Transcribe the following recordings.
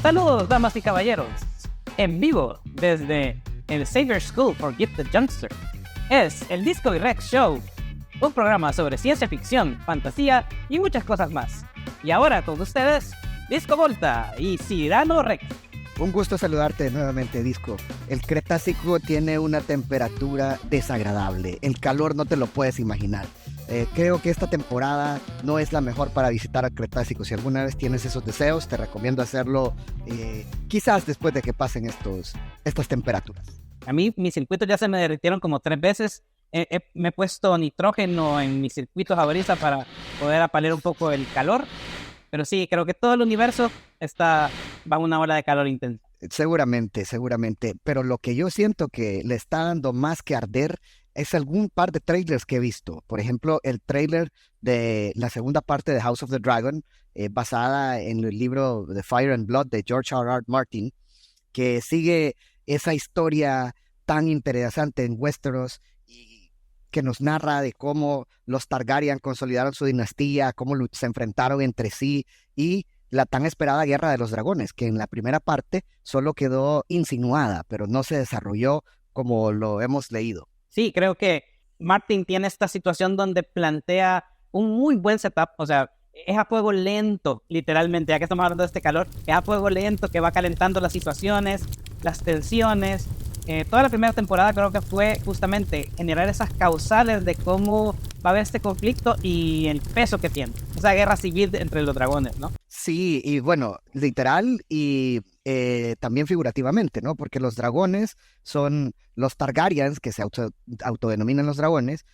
Saludos, damas y caballeros. En vivo desde el Xavier School for Gifted Youngster es el Disco y Rex Show, un programa sobre ciencia ficción, fantasía y muchas cosas más. Y ahora con ustedes, Disco Volta y Cyrano Rex. Un gusto saludarte nuevamente, Disco. El Cretácico tiene una temperatura desagradable. El calor no te lo puedes imaginar. Creo que esta temporada no es la mejor para visitar al Cretácico. Si alguna vez tienes esos deseos, te recomiendo hacerlo quizás después de que pasen estas temperaturas. A mí mis circuitos ya se me derritieron como 3 veces. Me he puesto nitrógeno en mis circuitos ahorita para poder apalar un poco el calor. Pero sí, creo que todo el universo va a una ola de calor intensa. Seguramente. Pero lo que yo siento que le está dando más que arder es algún par de trailers que he visto. Por ejemplo, el trailer de la segunda parte de House of the Dragon, basada en el libro The Fire and Blood de George R.R. Martin, que sigue esa historia tan interesante en Westeros y que nos narra de cómo los Targaryen consolidaron su dinastía, cómo se enfrentaron entre sí y la tan esperada Guerra de los Dragones, que en la primera parte solo quedó insinuada, pero no se desarrolló como lo hemos leído. Sí, creo que Martin tiene esta situación donde plantea un muy buen setup, o sea, es a fuego lento, literalmente, ya que estamos hablando de este calor, es a fuego lento que va calentando las situaciones, las tensiones. Toda la primera temporada creo que fue justamente generar esas causales de cómo va a haber este conflicto y el peso que tiene, esa guerra civil entre los dragones, ¿no? Sí, y bueno, literal y también figurativamente, ¿no? Porque los dragones son los Targaryens, que se autodenominan los dragones,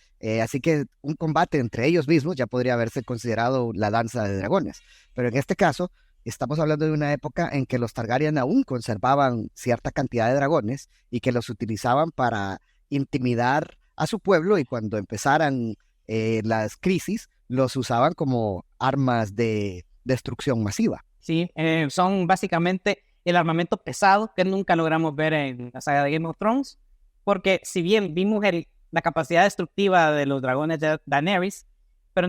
así que un combate entre ellos mismos ya podría haberse considerado la danza de dragones. Pero en este caso, estamos hablando de una época en que los Targaryen aún conservaban cierta cantidad de dragones y que los utilizaban para intimidar a su pueblo, y cuando empezaran las crisis, los usaban como armas de destrucción masiva. Sí, son básicamente el armamento pesado que nunca logramos ver en la saga de Game of Thrones, porque si bien vimos la capacidad destructiva de los dragones de Daenerys, pero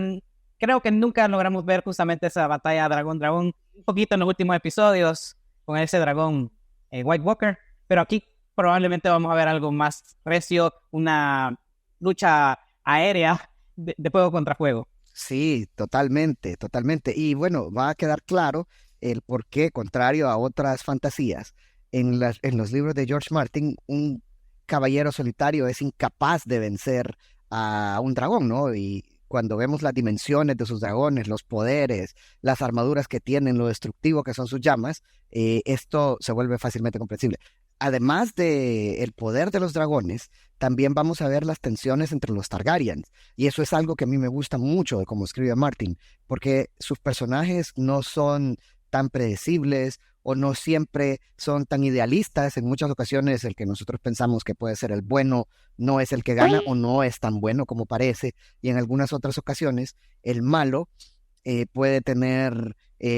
creo que nunca logramos ver justamente esa batalla dragón-dragón, un poquito en los últimos episodios con ese dragón White Walker, pero aquí probablemente vamos a ver algo más recio, una lucha aérea de fuego contra fuego. Sí, totalmente. Y bueno, va a quedar claro el por qué, contrario a otras fantasías, en los libros de George Martin, un caballero solitario es incapaz de vencer a un dragón, ¿no? Y cuando vemos las dimensiones de sus dragones, los poderes, las armaduras que tienen, lo destructivo que son sus llamas, esto se vuelve fácilmente comprensible. Además de el poder de los dragones, también vamos a ver las tensiones entre los Targaryens. Y eso es algo que a mí me gusta mucho de cómo escribe Martin, porque sus personajes no son tan predecibles o no siempre son tan idealistas. En muchas ocasiones el que nosotros pensamos que puede ser el bueno no es el que gana o no es tan bueno como parece. Y en algunas otras ocasiones el malo puede tener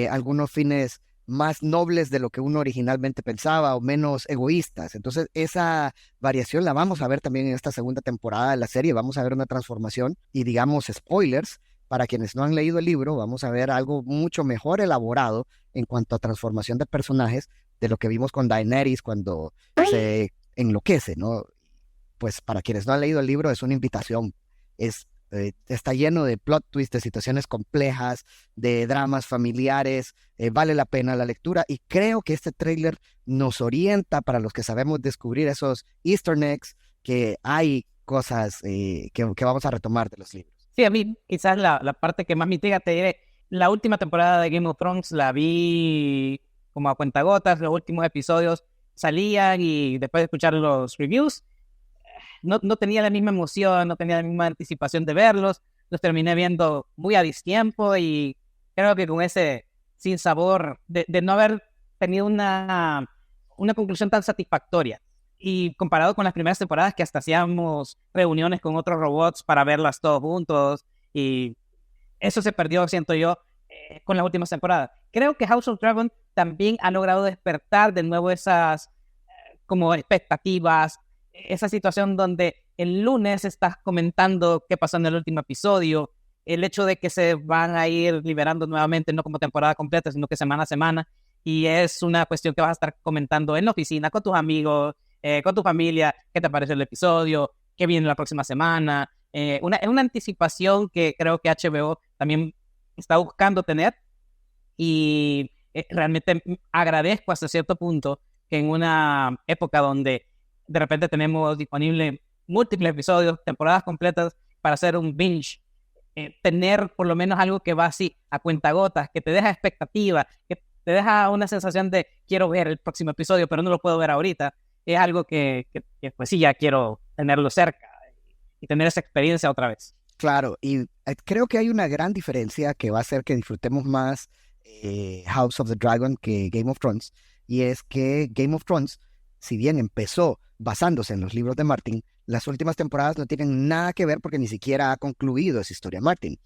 algunos fines más nobles de lo que uno originalmente pensaba o menos egoístas. Entonces esa variación la vamos a ver también en esta segunda temporada de la serie. Vamos a ver una transformación y, digamos, spoilers, para quienes no han leído el libro, vamos a ver algo mucho mejor elaborado en cuanto a transformación de personajes de lo que vimos con Daenerys cuando se enloquece, ¿no? Pues para quienes no han leído el libro es una invitación. Está lleno de plot twists, de situaciones complejas, de dramas familiares. Vale la pena la lectura y creo que este tráiler nos orienta para los que sabemos descubrir esos easter eggs, que hay cosas que vamos a retomar de los libros. Sí, a mí quizás la parte que más me intriga, te diré, la última temporada de Game of Thrones la vi como a cuentagotas, los últimos episodios salían y después de escuchar los reviews, no tenía la misma emoción, no tenía la misma anticipación de verlos, los terminé viendo muy a distiempo y creo que con ese sinsabor de no haber tenido una conclusión tan satisfactoria. Y comparado con las primeras temporadas que hasta hacíamos reuniones con otros robots para verlas todos juntos, y eso se perdió, siento yo, con las últimas temporadas. Creo que House of Dragon también ha logrado despertar de nuevo esas como expectativas, esa situación donde el lunes estás comentando qué pasó en el último episodio, el hecho de que se van a ir liberando nuevamente, no como temporada completa, sino que semana a semana, y es una cuestión que vas a estar comentando en la oficina, con tus amigos, con tu familia, qué te pareció el episodio, qué viene la próxima semana. Es una anticipación que creo que HBO también está buscando tener, y realmente agradezco hasta cierto punto que en una época donde de repente tenemos disponible múltiples episodios, temporadas completas para hacer un binge, tener por lo menos algo que va así a cuentagotas, que te deja expectativa, que te deja una sensación de quiero ver el próximo episodio, pero no lo puedo ver ahorita, es algo que pues sí, ya quiero tenerlo cerca y tener esa experiencia otra vez. Claro, y creo que hay una gran diferencia que va a hacer que disfrutemos más House of the Dragon que Game of Thrones, y es que Game of Thrones, si bien empezó basándose en los libros de Martin, las últimas temporadas no tienen nada que ver porque ni siquiera ha concluido esa historia Martin.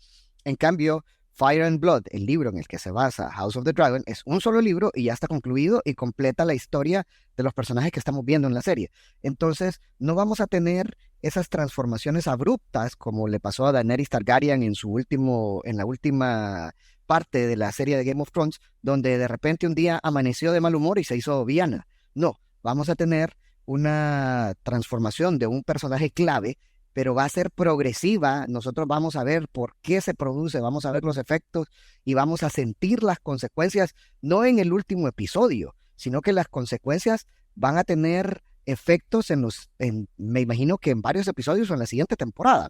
En cambio, Fire and Blood, el libro en el que se basa House of the Dragon, es un solo libro y ya está concluido y completa la historia de los personajes que estamos viendo en la serie. Entonces, no vamos a tener esas transformaciones abruptas como le pasó a Daenerys Targaryen en la última parte de la serie de Game of Thrones, donde de repente un día amaneció de mal humor y se hizo villana. No, vamos a tener una transformación de un personaje clave, pero va a ser progresiva. Nosotros vamos a ver por qué se produce, vamos a ver los efectos y vamos a sentir las consecuencias, no en el último episodio, sino que las consecuencias van a tener efectos me imagino que en varios episodios o en la siguiente temporada.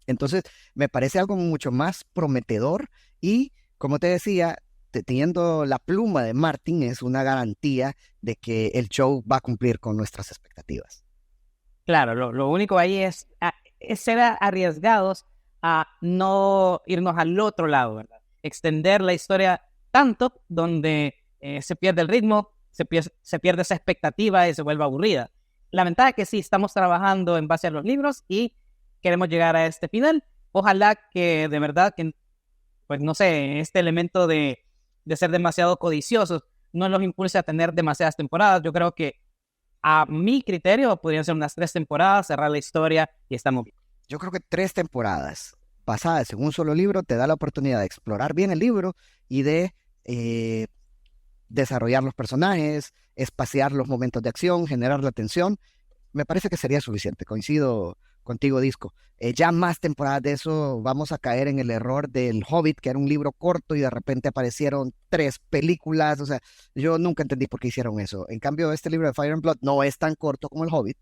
Entonces, me parece algo mucho más prometedor y, como te decía, teniendo la pluma de Martin es una garantía de que el show va a cumplir con nuestras expectativas. Claro, lo único ahí es ser arriesgados a no irnos al otro lado, ¿verdad? Extender la historia tanto donde se pierde el ritmo, se pierde esa expectativa y se vuelve aburrida. La ventaja es que sí, estamos trabajando en base a los libros y queremos llegar a este final. Ojalá que de verdad, que, pues no sé, este elemento de ser demasiado codiciosos no los impulse a tener demasiadas temporadas. Yo creo que a mi criterio podrían ser unas 3 temporadas, cerrar la historia y estamos bien. Yo creo que 3 temporadas basadas en un solo libro te da la oportunidad de explorar bien el libro y de desarrollar los personajes, espaciar los momentos de acción, generar la tensión. Me parece que sería suficiente. Coincido contigo, Disco. Ya más temporadas de eso vamos a caer en el error del Hobbit, que era un libro corto y de repente aparecieron 3 películas. O sea, yo nunca entendí por qué hicieron eso. En cambio, este libro de Fire and Blood no es tan corto como el Hobbit.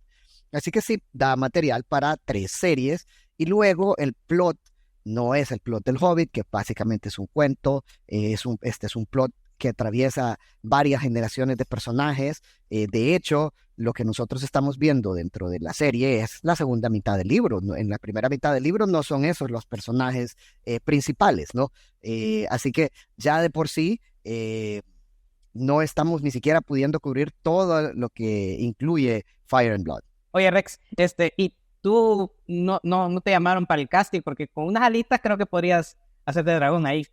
Así que sí, da material para 3 series. Y luego el plot no es el plot del Hobbit, que básicamente es un cuento. Este es un plot que atraviesa varias generaciones de personajes. De hecho, lo que nosotros estamos viendo dentro de la serie es la segunda mitad del libro. En la primera mitad del libro no son esos los personajes principales, ¿no? Así que ya de por sí no estamos ni siquiera pudiendo cubrir todo lo que incluye Fire and Blood. Oye, Rex, y tú no te llamaron para el casting, porque con unas alitas creo que podrías hacerte dragón ahí.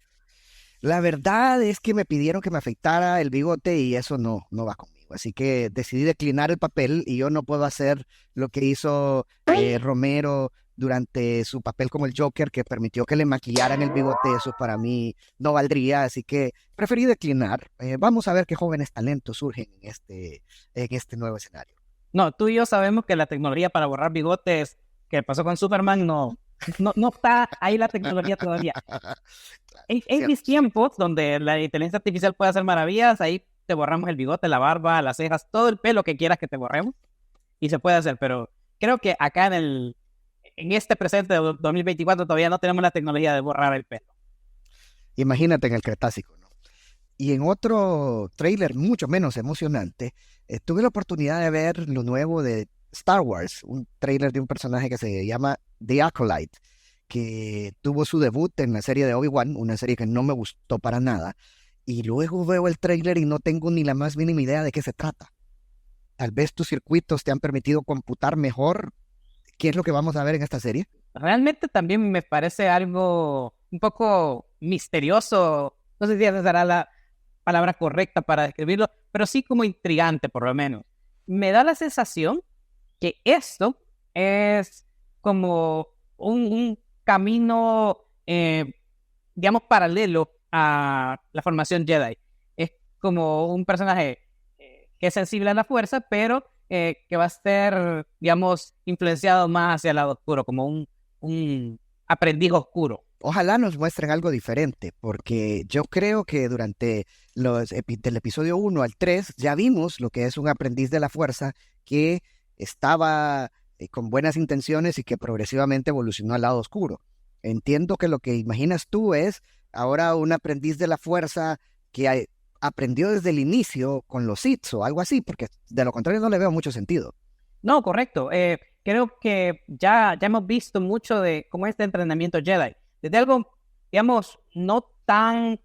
La verdad es que me pidieron que me afeitara el bigote y eso no va conmigo. Así que decidí declinar el papel y yo no puedo hacer lo que hizo Romero durante su papel como el Joker, que permitió que le maquillaran el bigote. Eso para mí no valdría, así que preferí declinar. Vamos a ver qué jóvenes talentos surgen en este nuevo escenario. No, tú y yo sabemos que la tecnología para borrar bigotes que pasó con Superman no está ahí la tecnología todavía. En mis tiempos, donde la inteligencia artificial puede hacer maravillas, ahí te borramos el bigote, la barba, las cejas, todo el pelo que quieras que te borremos y se puede hacer, pero creo que acá en este presente de 2024 todavía no tenemos la tecnología de borrar el pelo. Imagínate en el Cretácico, ¿no? Y en otro tráiler mucho menos emocionante, tuve la oportunidad de ver lo nuevo de Star Wars, un tráiler de un personaje que se llama The Acolyte, que tuvo su debut en la serie de Obi-Wan, una serie que no me gustó para nada, y luego veo el tráiler y no tengo ni la más mínima idea de qué se trata. Tal vez tus circuitos te han permitido computar mejor qué es lo que vamos a ver en esta serie. Realmente también me parece algo un poco misterioso, no sé si esa será la palabra correcta para describirlo, pero sí como intrigante por lo menos. Me da la sensación que esto es como un camino, digamos, paralelo a la formación Jedi. Es como un personaje que es sensible a la fuerza, pero que va a ser, digamos, influenciado más hacia el lado oscuro, como un aprendiz oscuro. Ojalá nos muestren algo diferente, porque yo creo que durante del episodio 1 al 3 ya vimos lo que es un aprendiz de la fuerza que estaba con buenas intenciones y que progresivamente evolucionó al lado oscuro. Entiendo que lo que imaginas tú es ahora un aprendiz de la fuerza que aprendió desde el inicio con los Sith o algo así, porque de lo contrario no le veo mucho sentido. No, correcto. Creo que ya hemos visto mucho de cómo es este entrenamiento Jedi. Desde algo, digamos, no tan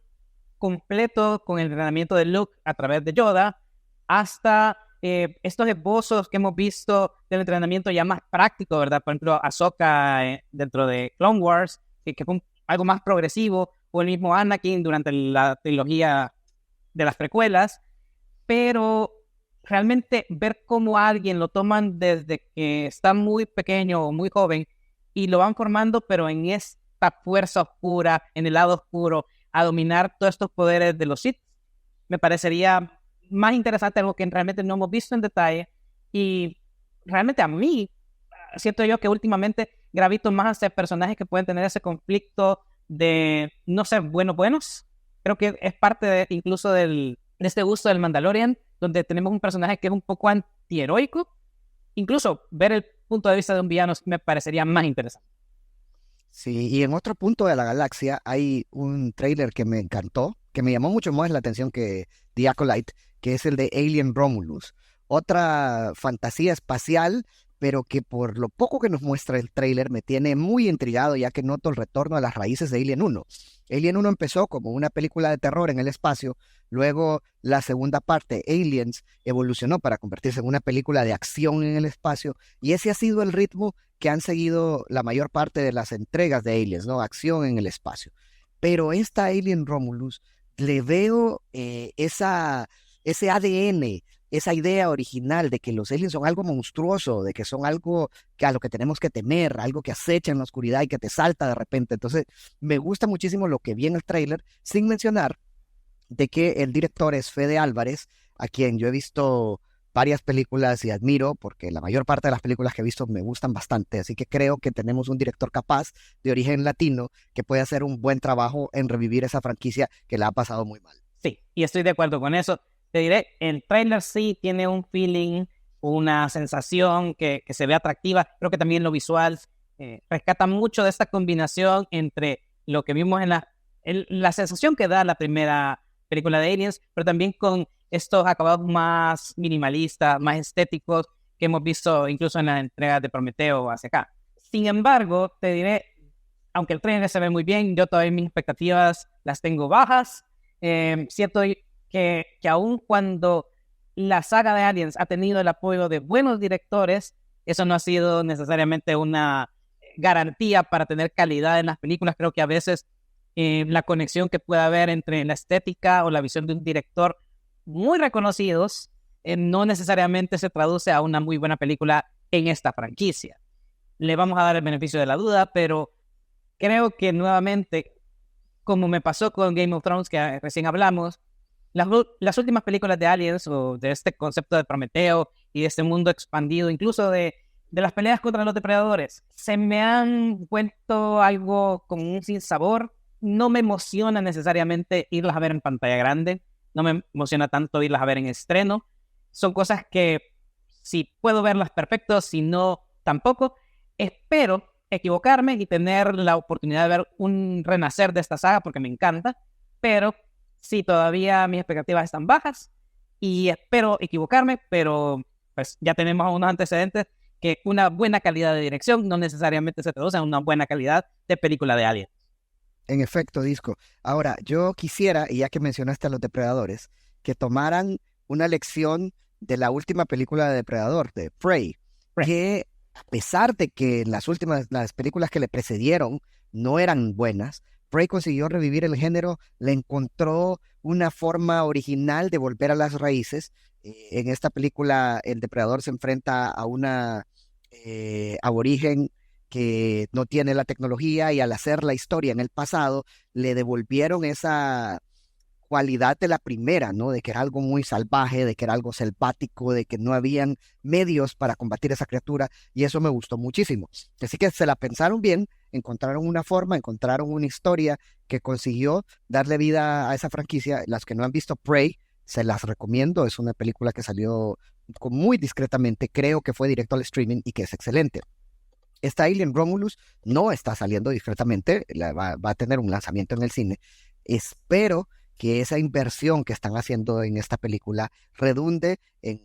completo con el entrenamiento de Luke a través de Yoda, hasta estos esbozos que hemos visto del entrenamiento ya más práctico, ¿verdad? Por ejemplo, Ahsoka dentro de Clone Wars, que fue algo más progresivo, o el mismo Anakin durante la trilogía de las precuelas, pero realmente ver cómo a alguien lo toman desde que está muy pequeño o muy joven y lo van formando, pero en esta fuerza oscura, en el lado oscuro, a dominar todos estos poderes de los Sith, me parecería más interesante, algo que realmente no hemos visto en detalle. Y realmente a mí, siento yo que últimamente gravito más hacia personajes que pueden tener ese conflicto de no ser buenos. Creo que es parte incluso de este gusto del Mandalorian, donde tenemos un personaje que es un poco antiheroico. Incluso ver el punto de vista de un villano me parecería más interesante. Sí, y en otro punto de la galaxia hay un trailer que me encantó, que me llamó mucho más la atención que The Acolyte, que es el de Alien Romulus. Otra fantasía espacial, pero que por lo poco que nos muestra el trailer me tiene muy intrigado, ya que noto el retorno a las raíces de Alien 1. Alien 1 empezó como una película de terror en el espacio, luego la segunda parte, Aliens, evolucionó para convertirse en una película de acción en el espacio, y ese ha sido el ritmo que han seguido la mayor parte de las entregas de Aliens, ¿no? Acción en el espacio. Pero esta Alien Romulus, le veo ese ADN, esa idea original de que los aliens son algo monstruoso, de que son algo a lo que tenemos que temer, algo que acecha en la oscuridad y que te salta de repente. Entonces, me gusta muchísimo lo que vi en el tráiler, sin mencionar de que el director es Fede Álvarez, a quien yo he visto varias películas y admiro, porque la mayor parte de las películas que he visto me gustan bastante, así que creo que tenemos un director capaz de origen latino que puede hacer un buen trabajo en revivir esa franquicia que la ha pasado muy mal. Sí, y estoy de acuerdo con eso. Te diré, el trailer sí tiene un feeling, una sensación que se ve atractiva. Creo que también lo visual rescata mucho de esta combinación entre lo que vimos en la sensación que da la primera película de Aliens, pero también con estos acabados más minimalistas, más estéticos que hemos visto incluso en las entregas de Prometeo hacia acá. Sin embargo, te diré, aunque el trailer se ve muy bien, yo todavía mis expectativas las tengo bajas. Siento que aun cuando la saga de Aliens ha tenido el apoyo de buenos directores, eso no ha sido necesariamente una garantía para tener calidad en las películas. Creo que a veces la conexión que puede haber entre la estética o la visión de un director muy reconocidos no necesariamente se traduce a una muy buena película en esta franquicia. Le vamos a dar el beneficio de la duda, pero creo que nuevamente, como me pasó con Game of Thrones, que recién hablamos, las últimas películas de Aliens o de este concepto de Prometeo y de este mundo expandido, incluso de las peleas contra los depredadores, se me han vuelto algo con un sinsabor. No me emociona necesariamente irlas a ver en pantalla grande, no me emociona tanto irlas a ver en estreno. Son cosas que si puedo verlas perfecto, si no, tampoco. Espero equivocarme y tener la oportunidad de ver un renacer de esta saga porque me encanta, pero sí, todavía mis expectativas están bajas y espero equivocarme, pero pues ya tenemos unos antecedentes que una buena calidad de dirección no necesariamente se traduce en una buena calidad de película de Alien. En efecto, Disco. Ahora, yo quisiera, y ya que mencionaste a los depredadores, que tomaran una lección de la última película de Depredador, de Prey, que a pesar de que las películas que le precedieron no eran buenas, Prey consiguió revivir el género, le encontró una forma original de volver a las raíces. En esta película, el depredador se enfrenta a una aborigen que no tiene la tecnología y al hacer la historia en el pasado, le devolvieron esa cualidad de la primera, ¿no? De que era algo muy salvaje, de que era algo selvático, de que no habían medios para combatir esa criatura, y eso me gustó muchísimo. Así que se la pensaron bien, encontraron una forma, encontraron una historia que consiguió darle vida a esa franquicia. Las que no han visto Prey, se las recomiendo, es una película que salió muy discretamente, creo que fue directo al streaming y que es excelente. Esta Alien Romulus no está saliendo discretamente, va a tener un lanzamiento en el cine. Espero que esa inversión que están haciendo en esta película redunde en,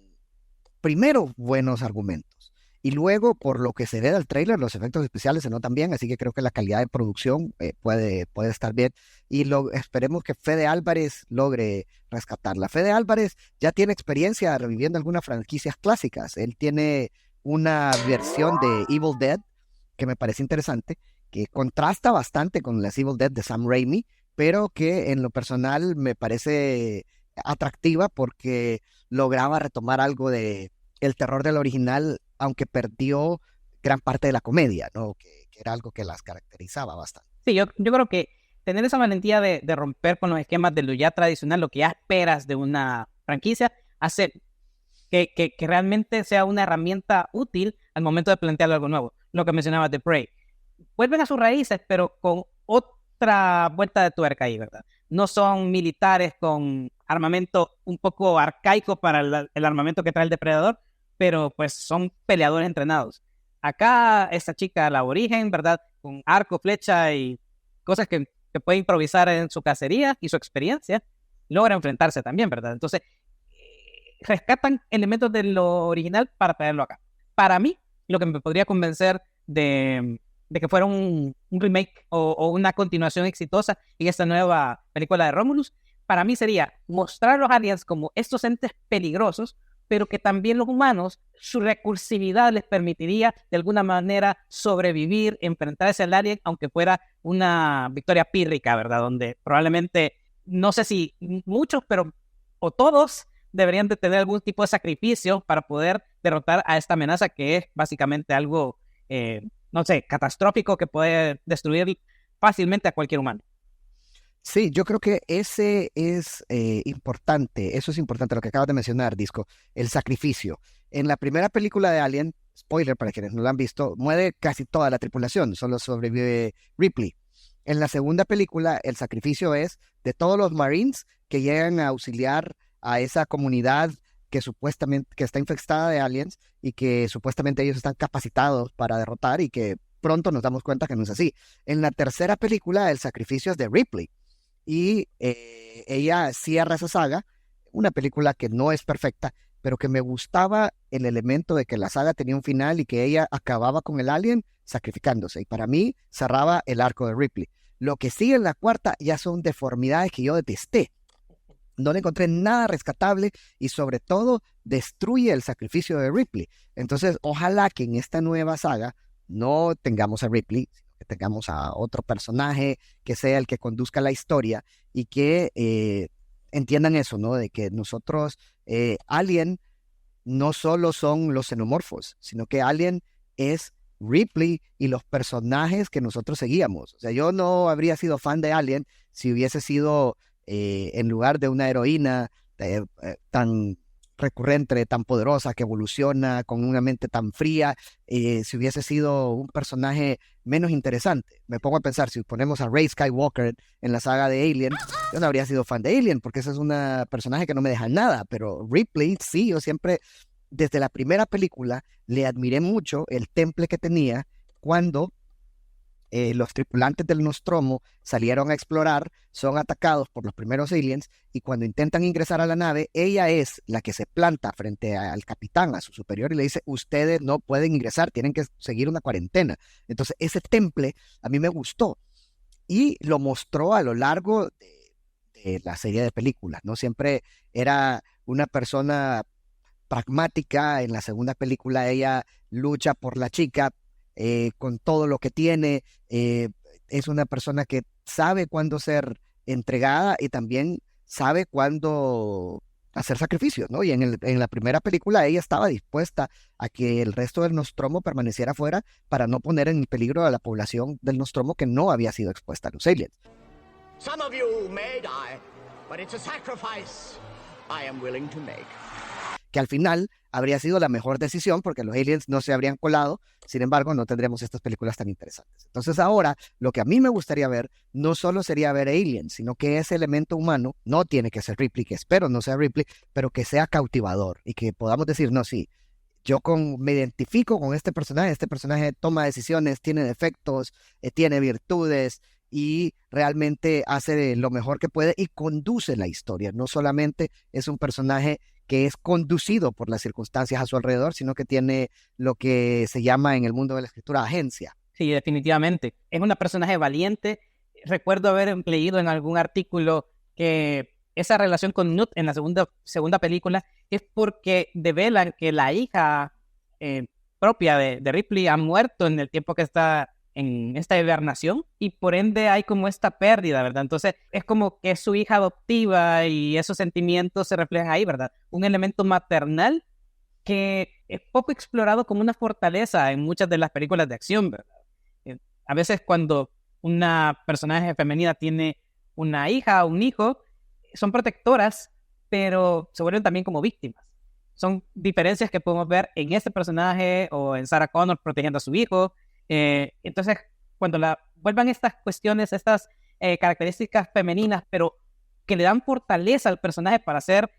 primero, buenos argumentos. Y luego, por lo que se ve del tráiler, los efectos especiales se notan bien, así que creo que la calidad de producción puede estar bien. Y esperemos que Fede Álvarez logre rescatarla. Fede Álvarez ya tiene experiencia reviviendo algunas franquicias clásicas. Él tiene una versión de Evil Dead que me parece interesante, que contrasta bastante con las Evil Dead de Sam Raimi, pero que en lo personal me parece atractiva porque lograba retomar algo de el terror del original, aunque perdió gran parte de la comedia, ¿no? Que era algo que las caracterizaba bastante. Sí, yo creo que tener esa valentía de romper con los esquemas de lo ya tradicional, lo que ya esperas de una franquicia, hace que realmente sea una herramienta útil al momento de plantear algo nuevo. Lo que mencionabas de Prey. Vuelven a sus raíces, pero con otra vuelta de tuerca ahí, ¿verdad? No son militares con armamento un poco arcaico para el armamento que trae el depredador, pero pues son peleadores entrenados. Acá esta chica, la aborigen, ¿verdad? Con arco, flecha y cosas que puede improvisar en su cacería y su experiencia, logra enfrentarse también, ¿verdad? Entonces, rescatan elementos de lo original para traerlo acá. Para mí, lo que me podría convencer de que fuera un remake o una continuación exitosa en esta nueva película de Romulus, para mí sería mostrar a los aliens como estos entes peligrosos, pero que también los humanos, su recursividad les permitiría de alguna manera sobrevivir, enfrentarse al alien, aunque fuera una victoria pírrica, ¿verdad? Donde probablemente, no sé si muchos, pero o todos deberían de tener algún tipo de sacrificio para poder derrotar a esta amenaza que es básicamente algo, no sé, catastrófico que puede destruir fácilmente a cualquier humano. Sí, yo creo que ese es importante, eso es importante lo que acabas de mencionar, Disco, el sacrificio. En la primera película de Alien, spoiler para quienes no la han visto, muere casi toda la tripulación, solo sobrevive Ripley. En la segunda película, el sacrificio es de todos los Marines que llegan a auxiliar a esa comunidad que supuestamente que está infectada de aliens y que supuestamente ellos están capacitados para derrotar y que pronto nos damos cuenta que no es así. En la tercera película, el sacrificio es de Ripley y ella cierra esa saga, una película que no es perfecta, pero que me gustaba el elemento de que la saga tenía un final y que ella acababa con el alien sacrificándose, y para mí cerraba el arco de Ripley. Lo que sigue en la cuarta ya son deformidades que yo detesté. No le encontré nada rescatable y sobre todo destruye el sacrificio de Ripley. Entonces, ojalá que en esta nueva saga no tengamos a Ripley, sino que tengamos a otro personaje que sea el que conduzca la historia y que entiendan eso, ¿no? De que nosotros, Alien, no solo son los xenomorfos, sino que Alien es Ripley y los personajes que nosotros seguíamos. O sea, yo no habría sido fan de Alien si hubiese sido en lugar de una heroína tan recurrente, tan poderosa, que evoluciona con una mente tan fría, si hubiese sido un personaje menos interesante. Me pongo a pensar, si ponemos a Rey Skywalker en la saga de Alien, yo no habría sido fan de Alien, porque ese es un personaje que no me deja nada, pero Ripley, sí, yo siempre, desde la primera película, le admiré mucho el temple que tenía cuando los tripulantes del Nostromo salieron a explorar, son atacados por los primeros aliens y cuando intentan ingresar a la nave, ella es la que se planta frente al capitán, a su superior y le dice, ustedes no pueden ingresar, tienen que seguir una cuarentena. Entonces ese temple a mí me gustó y lo mostró a lo largo de la serie de películas, ¿no? Siempre era una persona pragmática. En la segunda película ella lucha por la chica, con todo lo que tiene, es una persona que sabe cuándo ser entregada y también sabe cuándo hacer sacrificios, ¿no? Y en la primera película ella estaba dispuesta a que el resto del Nostromo permaneciera fuera para no poner en peligro a la población del Nostromo que no había sido expuesta a los aliens. Some of you may die, but it's a sacrifice I am willing to make. Que al final habría sido la mejor decisión porque los aliens no se habrían colado, sin embargo no tendríamos estas películas tan interesantes. Entonces ahora lo que a mí me gustaría ver no solo sería ver aliens, sino que ese elemento humano no tiene que ser Ripley, que espero no sea Ripley, pero que sea cautivador y que podamos decir, no, sí, me identifico con este personaje toma decisiones, tiene defectos, tiene virtudes y realmente hace lo mejor que puede y conduce la historia. No solamente es un personaje que es conducido por las circunstancias a su alrededor, sino que tiene lo que se llama en el mundo de la escritura agencia. Sí, definitivamente. Es una personaje valiente. Recuerdo haber leído en algún artículo que esa relación con Newt en la segunda película es porque develan que la hija propia de Ripley ha muerto en el tiempo que está en esta hibernación y por ende hay como esta pérdida, ¿verdad? Entonces es como que es su hija adoptiva y esos sentimientos se reflejan ahí, ¿verdad? Un elemento maternal que es poco explorado como una fortaleza en muchas de las películas de acción, ¿verdad? A veces cuando una personaje femenina tiene una hija o un hijo, son protectoras, pero se vuelven también como víctimas. Son diferencias que podemos ver en este personaje o en Sarah Connor protegiendo a su hijo. Entonces, cuando vuelvan estas cuestiones, estas características femeninas, pero que le dan fortaleza al personaje para ser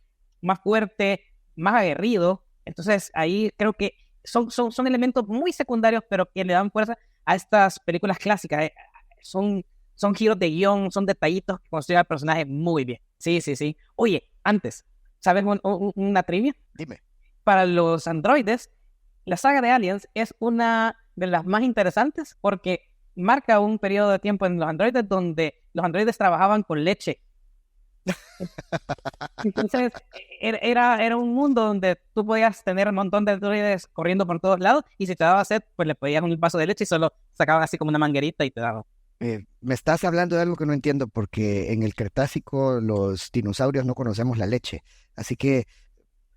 más fuerte, más aguerrido, entonces ahí creo que son elementos muy secundarios, pero que le dan fuerza a estas películas clásicas. Son giros de guión, son detallitos que construyen al personaje muy bien. Sí. Oye, antes, ¿sabes una trivia? Dime. Para los androides, la saga de Aliens es una de las más interesantes porque marca un periodo de tiempo en los androides donde los androides trabajaban con leche. Entonces era un mundo donde tú podías tener un montón de androides corriendo por todos lados y si te daba sed, pues le podías un vaso de leche y solo sacaban así como una manguerita y te daban. Me estás hablando de algo que no entiendo porque en el Cretácico los dinosaurios no conocemos la leche, así que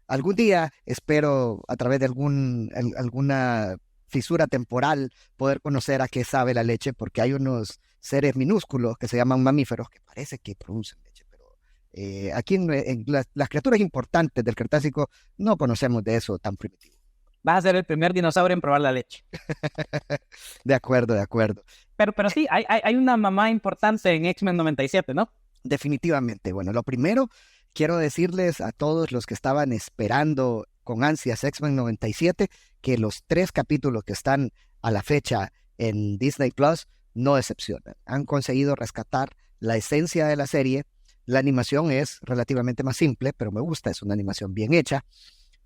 algún día espero a través de alguna fisura temporal poder conocer a qué sabe la leche porque hay unos seres minúsculos que se llaman mamíferos que parece que producen leche, pero aquí en las criaturas importantes del Cretácico no conocemos de eso tan primitivo. Vas a ser el primer dinosaurio en probar la leche. De acuerdo. Pero sí, hay una mamá importante en X-Men 97, ¿no? Definitivamente. Bueno, lo primero, quiero decirles a todos los que estaban esperando con ansias X-Men 97 que los 3 capítulos que están a la fecha en Disney Plus no decepcionan. Han conseguido rescatar la esencia de la serie. La animación es relativamente más simple, pero me gusta, es una animación bien hecha.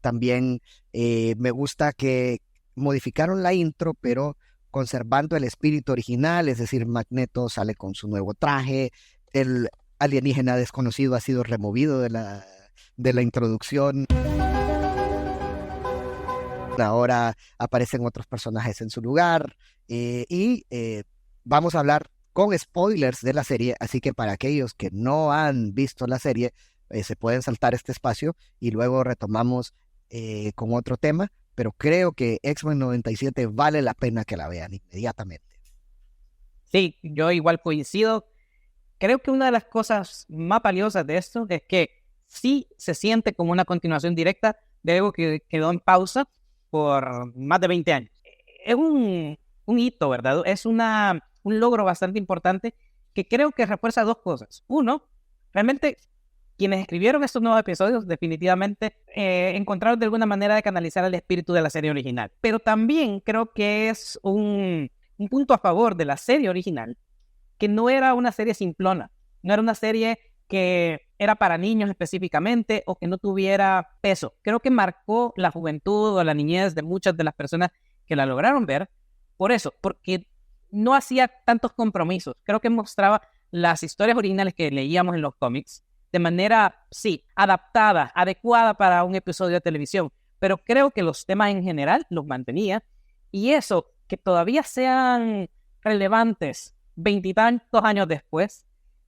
También me gusta que modificaron la intro, pero conservando el espíritu original, es decir, Magneto sale con su nuevo traje, el alienígena desconocido ha sido removido de la introducción. Ahora aparecen otros personajes en su lugar y vamos a hablar con spoilers de la serie, así que para aquellos que no han visto la serie, se pueden saltar este espacio y luego retomamos con otro tema, pero creo que X-Men 97 vale la pena que la vean inmediatamente. Sí, yo igual coincido. Creo que una de las cosas más valiosas de esto es que sí se siente como una continuación directa de algo que quedó en pausa por más de 20 años. Es un hito, ¿verdad? Es un logro bastante importante que creo que refuerza 2 cosas. Uno, realmente quienes escribieron estos nuevos episodios definitivamente encontraron de alguna manera de canalizar el espíritu de la serie original. Pero también creo que es un punto a favor de la serie original, que no era una serie simplona, no era una serie que era para niños específicamente o que no tuviera peso. Creo que marcó la juventud o la niñez de muchas de las personas que la lograron ver por eso, porque no hacía tantos compromisos. Creo que mostraba las historias originales que leíamos en los cómics de manera, sí, adaptada, adecuada para un episodio de televisión, pero creo que los temas en general los mantenía y eso, que todavía sean relevantes 20 y tantos años después,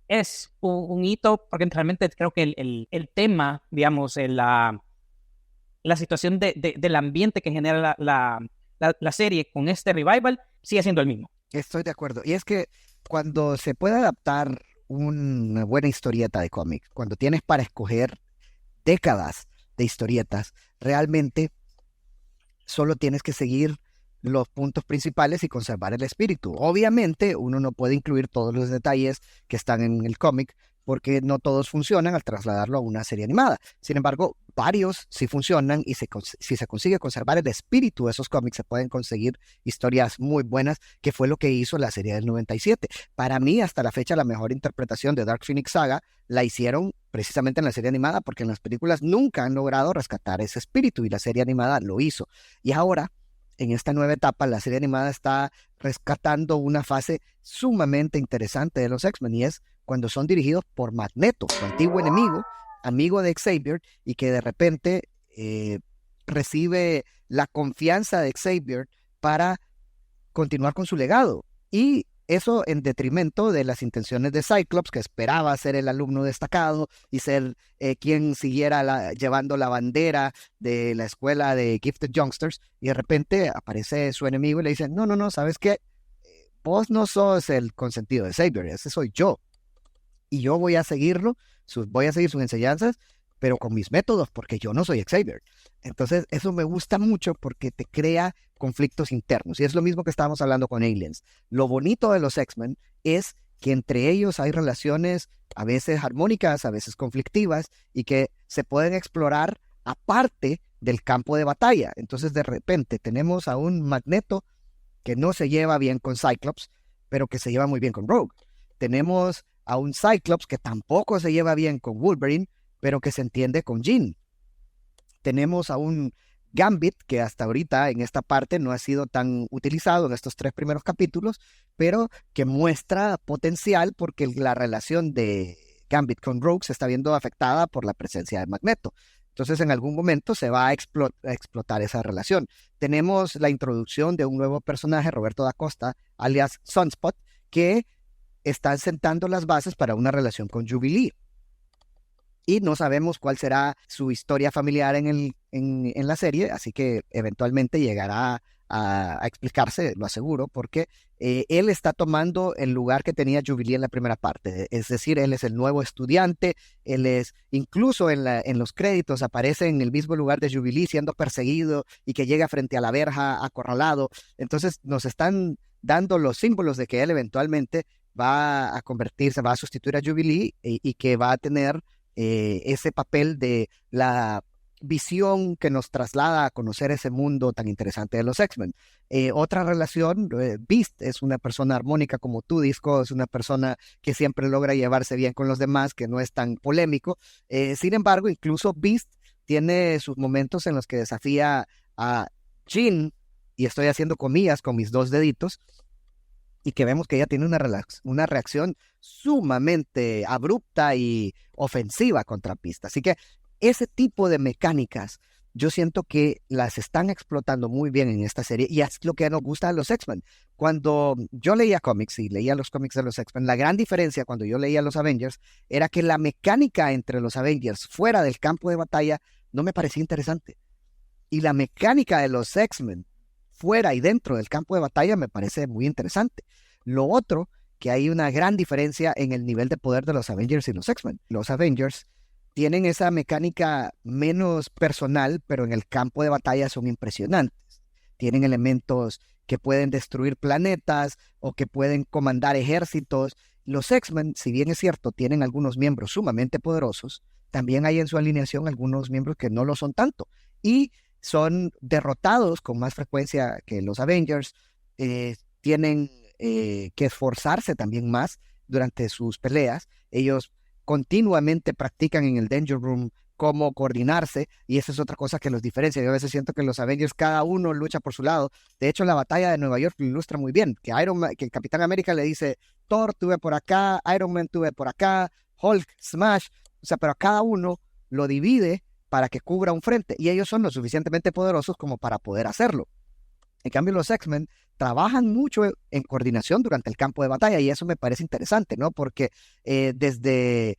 es un hito, porque realmente creo que el tema, digamos, la situación del ambiente que genera la serie con este revival sigue siendo el mismo. Estoy de acuerdo. Y es que cuando se puede adaptar una buena historieta de cómic, cuando tienes para escoger décadas de historietas, realmente solo tienes que seguir los puntos principales y conservar el espíritu. Obviamente, uno no puede incluir todos los detalles que están en el cómic porque no todos funcionan al trasladarlo a una serie animada. Sin embargo, varios sí funcionan y si se consigue conservar el espíritu de esos cómics, se pueden conseguir historias muy buenas, que fue lo que hizo la serie del 97. Para mí, hasta la fecha, la mejor interpretación de Dark Phoenix Saga la hicieron precisamente en la serie animada, porque en las películas nunca han logrado rescatar ese espíritu y la serie animada lo hizo. Y ahora, en esta nueva etapa, la serie animada está rescatando una fase sumamente interesante de los X-Men, y es cuando son dirigidos por Magneto, su antiguo enemigo, amigo de Xavier, y que de repente recibe la confianza de Xavier para continuar con su legado. Y eso en detrimento de las intenciones de Cyclops, que esperaba ser el alumno destacado y ser quien siguiera llevando la bandera de la escuela de Gifted Youngsters, y de repente aparece su enemigo y le dice, no, ¿sabes qué? Vos no sos el consentido de Xavier, ese soy yo. Y yo voy a seguirlo, voy a seguir sus enseñanzas, pero con mis métodos, porque yo no soy Xavier. Entonces, eso me gusta mucho porque te crea conflictos internos. Y es lo mismo que estábamos hablando con Aliens. Lo bonito de los X-Men es que entre ellos hay relaciones a veces armónicas, a veces conflictivas, y que se pueden explorar aparte del campo de batalla. Entonces, de repente, tenemos a un Magneto que no se lleva bien con Cyclops, pero que se lleva muy bien con Rogue. Tenemos a un Cyclops que tampoco se lleva bien con Wolverine, pero que se entiende con Jean. Tenemos a un Gambit que hasta ahorita en esta parte no ha sido tan utilizado en estos 3 primeros capítulos, pero que muestra potencial porque la relación de Gambit con Rogue se está viendo afectada por la presencia de Magneto. Entonces, en algún momento se va a explotar esa relación. Tenemos la introducción de un nuevo personaje, Roberto da Costa, alias Sunspot, que están sentando las bases para una relación con Jubilee. Y no sabemos cuál será su historia familiar en la serie, así que eventualmente llegará a explicarse, lo aseguro, porque él está tomando el lugar que tenía Jubilee en la primera parte. Es decir, él es el nuevo estudiante, él es, incluso en los créditos aparece en el mismo lugar de Jubilee siendo perseguido y que llega frente a la verja acorralado. Entonces nos están dando los símbolos de que él eventualmente va a convertirse, va a sustituir a Jubilee y que va a tener ese papel de la visión que nos traslada a conocer ese mundo tan interesante de los X-Men. Otra relación, Beast es una persona armónica como tú, Disco, es una persona que siempre logra llevarse bien con los demás, que no es tan polémico. Sin embargo, incluso Beast tiene sus momentos en los que desafía a Jean, y estoy haciendo comillas con mis 2 deditos, y que vemos que ella tiene una reacción sumamente abrupta y ofensiva contra Beast. Así que ese tipo de mecánicas yo siento que las están explotando muy bien en esta serie, y es lo que nos gusta de los X-Men. Cuando yo leía cómics y leía los cómics de los X-Men, la gran diferencia cuando yo leía los Avengers era que la mecánica entre los Avengers fuera del campo de batalla no me parecía interesante. Y la mecánica de los X-Men fuera y dentro del campo de batalla me parece muy interesante. Lo otro, que hay una gran diferencia en el nivel de poder de los Avengers y los X-Men. Los Avengers tienen esa mecánica menos personal, pero en el campo de batalla son impresionantes. Tienen elementos que pueden destruir planetas o que pueden comandar ejércitos. Los X-Men, si bien es cierto, tienen algunos miembros sumamente poderosos, también hay en su alineación algunos miembros que no lo son tanto. Y son derrotados con más frecuencia que los Avengers, tienen que esforzarse también más durante sus peleas. Ellos continuamente practican en el Danger Room cómo coordinarse, y esa es otra cosa que los diferencia. Yo a veces siento que los Avengers cada uno lucha por su lado. De hecho, la batalla de Nueva York lo ilustra muy bien, que el Capitán América le dice, Thor, tuve por acá, Iron Man, tuve por acá, Hulk, Smash, o sea, pero a cada uno lo divide para que cubra un frente, y ellos son lo suficientemente poderosos como para poder hacerlo. En cambio, los X-Men trabajan mucho en coordinación durante el campo de batalla, y eso me parece interesante, ¿no? Porque desde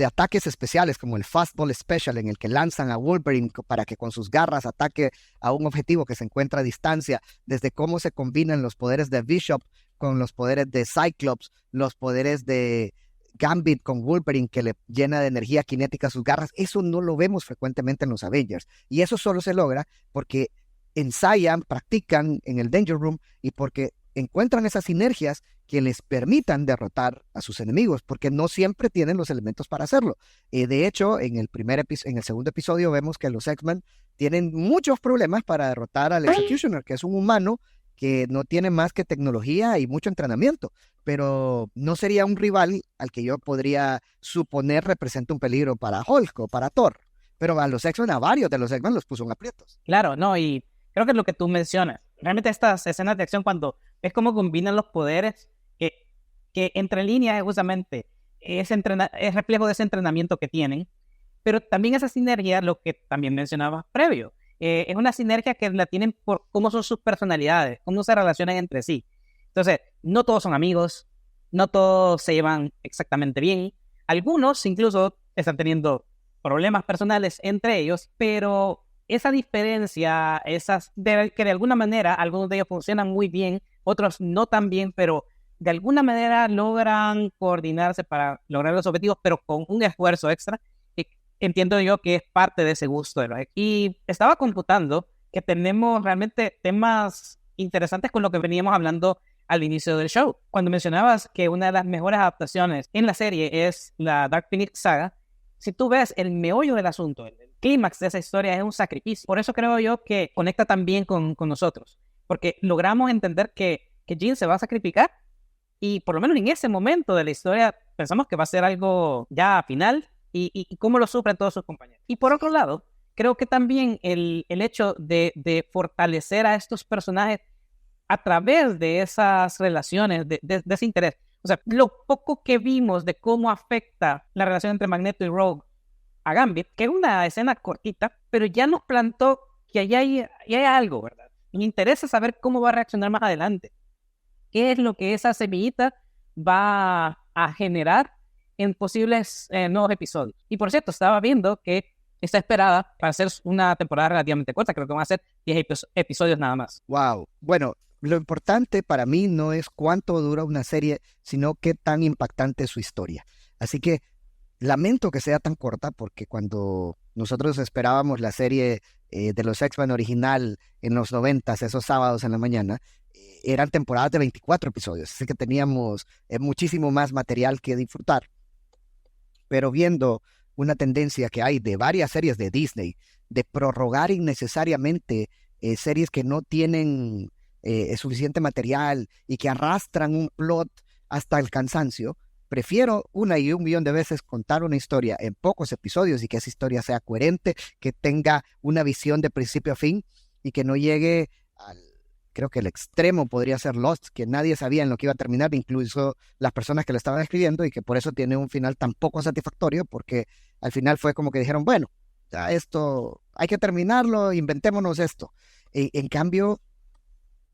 ataques especiales como el Fastball Special, en el que lanzan a Wolverine para que con sus garras ataque a un objetivo que se encuentra a distancia, desde cómo se combinan los poderes de Bishop con los poderes de Cyclops, los poderes de Gambit con Wolverine, que le llena de energía cinética sus garras. Eso no lo vemos frecuentemente en los Avengers. Y eso solo se logra porque ensayan, practican en el Danger Room y porque encuentran esas sinergias que les permitan derrotar a sus enemigos, porque no siempre tienen los elementos para hacerlo. De hecho, en el segundo episodio vemos que los X-Men tienen muchos problemas para derrotar al Executioner, que es un humano que no tiene más que tecnología y mucho entrenamiento, pero no sería un rival al que yo podría suponer representa un peligro para Hulk o para Thor. Pero a los X-Men, a varios de los X-Men los puso en aprietos. Claro, no, y creo que es lo que tú mencionas. Realmente estas escenas de acción, cuando ves cómo combinan los poderes, que entre líneas justamente es reflejo de ese entrenamiento que tienen, pero también esa sinergia, lo que también mencionabas previo, es una sinergia que la tienen por cómo son sus personalidades, cómo se relacionan entre sí. Entonces, no todos son amigos, no todos se llevan exactamente bien, algunos incluso están teniendo problemas personales entre ellos, pero esa diferencia, que de alguna manera algunos de ellos funcionan muy bien, otros no tan bien, pero de alguna manera logran coordinarse para lograr los objetivos, pero con un esfuerzo extra. Entiendo yo que es parte de ese gusto de los X. Y estaba computando que tenemos realmente temas interesantes con lo que veníamos hablando al inicio del show. Cuando mencionabas que una de las mejores adaptaciones en la serie es la Dark Phoenix Saga, si tú ves el meollo del asunto, el clímax de esa historia es un sacrificio. Por eso creo yo que conecta también con nosotros, porque logramos entender que Jean se va a sacrificar y por lo menos en ese momento de la historia pensamos que va a ser algo ya final y cómo lo sufren todos sus compañeros. Y por otro lado, creo que también el hecho de fortalecer a estos personajes a través de esas relaciones, de ese interés. O sea, lo poco que vimos de cómo afecta la relación entre Magneto y Rogue a Gambit, que es una escena cortita, pero ya nos plantó que ahí hay algo, ¿verdad? Y me interesa saber cómo va a reaccionar más adelante. ¿Qué es lo que esa semillita va a generar en posibles nuevos episodios? Y por cierto, estaba viendo que está esperada para hacer una temporada relativamente corta, creo que van a ser 10 episodios nada más. Wow. Bueno, lo importante para mí no es cuánto dura una serie, sino qué tan impactante es su historia. Así que lamento que sea tan corta, porque cuando nosotros esperábamos la serie de los X-Men original en los 90, esos sábados en la mañana, eran temporadas de 24 episodios, así que teníamos muchísimo más material que disfrutar. Pero viendo una tendencia que hay de varias series de Disney, de prorrogar innecesariamente series que no tienen suficiente material y que arrastran un plot hasta el cansancio, prefiero una y un millón de veces contar una historia en pocos episodios y que esa historia sea coherente, que tenga una visión de principio a fin y que no llegue creo que el extremo podría ser Lost, que nadie sabía en lo que iba a terminar, incluso las personas que lo estaban escribiendo, y que por eso tiene un final tan poco satisfactorio, porque al final fue como que dijeron, bueno, ya esto hay que terminarlo, inventémonos esto. En cambio,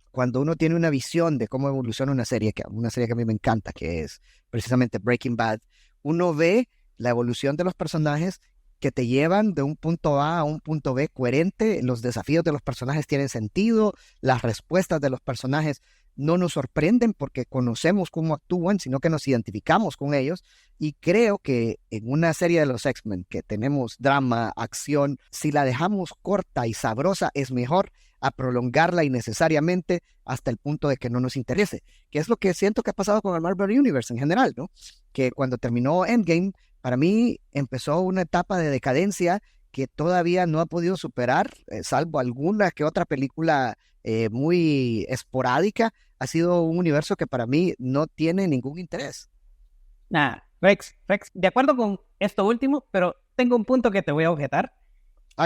cuando uno tiene una visión de cómo evoluciona una serie que a mí me encanta, que es precisamente Breaking Bad, uno ve la evolución de los personajes que te llevan de un punto A a un punto B coherente. Los desafíos de los personajes tienen sentido, las respuestas de los personajes no nos sorprenden porque conocemos cómo actúan, sino que nos identificamos con ellos. Y creo que en una serie de los X-Men que tenemos drama, acción, si la dejamos corta y sabrosa, es mejor a prolongarla innecesariamente hasta el punto de que no nos interese, que es lo que siento que ha pasado con el Marvel Universe en general, ¿no? Que cuando terminó Endgame, para mí empezó una etapa de decadencia que todavía no ha podido superar, salvo alguna que otra película muy esporádica. Ha sido un universo que para mí no tiene ningún interés. Rex, de acuerdo con esto último, pero tengo un punto que te voy a objetar.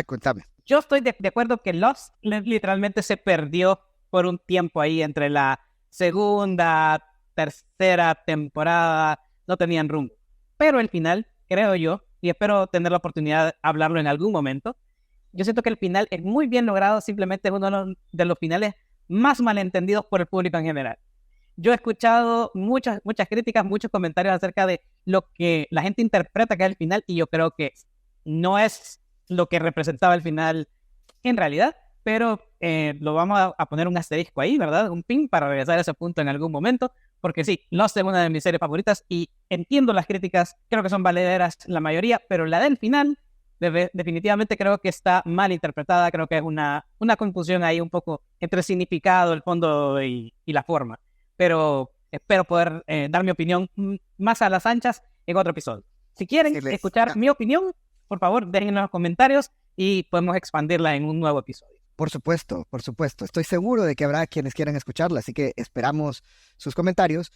Cuéntame. Yo estoy de acuerdo que Lost literalmente se perdió por un tiempo ahí entre la segunda, tercera temporada, no tenían rumbo. Pero el final, creo yo, y espero tener la oportunidad de hablarlo en algún momento, yo siento que el final es muy bien logrado, simplemente es uno de los finales más malentendidos por el público en general. Yo he escuchado muchas críticas, muchos comentarios acerca de lo que la gente interpreta que es el final, y yo creo que no es lo que representaba el final en realidad, pero lo vamos a poner un asterisco ahí, ¿verdad? Un pin para regresar a ese punto en algún momento, porque sí, Lost es una de mis series favoritas y entiendo las críticas, creo que son valederas la mayoría, pero la del final definitivamente creo que está mal interpretada, creo que es una confusión ahí un poco entre el significado, el fondo y la forma, pero espero poder dar mi opinión más a las anchas en otro episodio. Si quieren escuchar mi opinión, por favor, dejen en los comentarios y podemos expandirla en un nuevo episodio. Por supuesto, por supuesto. Estoy seguro de que habrá quienes quieran escucharla, así que esperamos sus comentarios.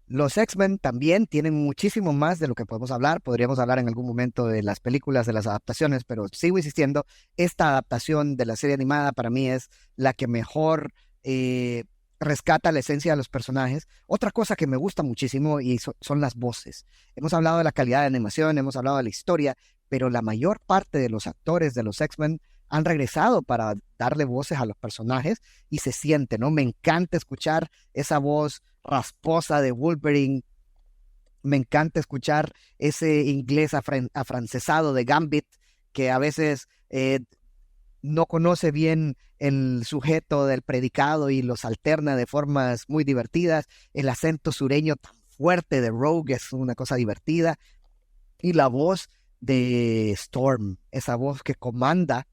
Los X-Men también tienen muchísimo más de lo que podemos hablar. Podríamos hablar en algún momento de las películas, de las adaptaciones, pero sigo insistiendo, esta adaptación de la serie animada para mí es la que mejor rescata la esencia de los personajes. Otra cosa que me gusta muchísimo y son las voces. Hemos hablado de la calidad de animación, hemos hablado de la historia, pero la mayor parte de los actores de los X-Men han regresado para darle voces a los personajes y se siente, ¿no? Me encanta escuchar esa voz rasposa de Wolverine, me encanta escuchar ese inglés afrancesado de Gambit, que a veces no conoce bien el sujeto del predicado y los alterna de formas muy divertidas. El acento sureño tan fuerte de Rogue es una cosa divertida. Y la voz de Storm, esa voz que comanda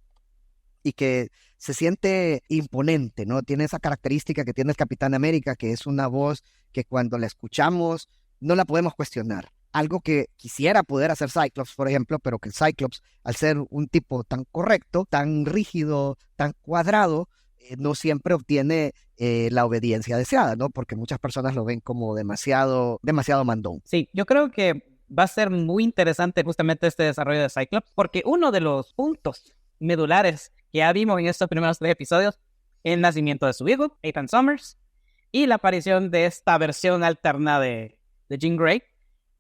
y que se siente imponente, ¿no? Tiene esa característica que tiene el Capitán América, que es una voz que cuando la escuchamos no la podemos cuestionar. Algo que quisiera poder hacer Cyclops, por ejemplo, pero que Cyclops, al ser un tipo tan correcto, tan rígido, tan cuadrado, no siempre obtiene la obediencia deseada, ¿no? Porque muchas personas lo ven como demasiado mandón. Sí, yo creo que va a ser muy interesante justamente este desarrollo de Cyclops, porque uno de los puntos medulares que ya vimos en estos primeros 3 episodios, el nacimiento de su hijo, Ethan Summers, y la aparición de esta versión alterna de Jean Grey,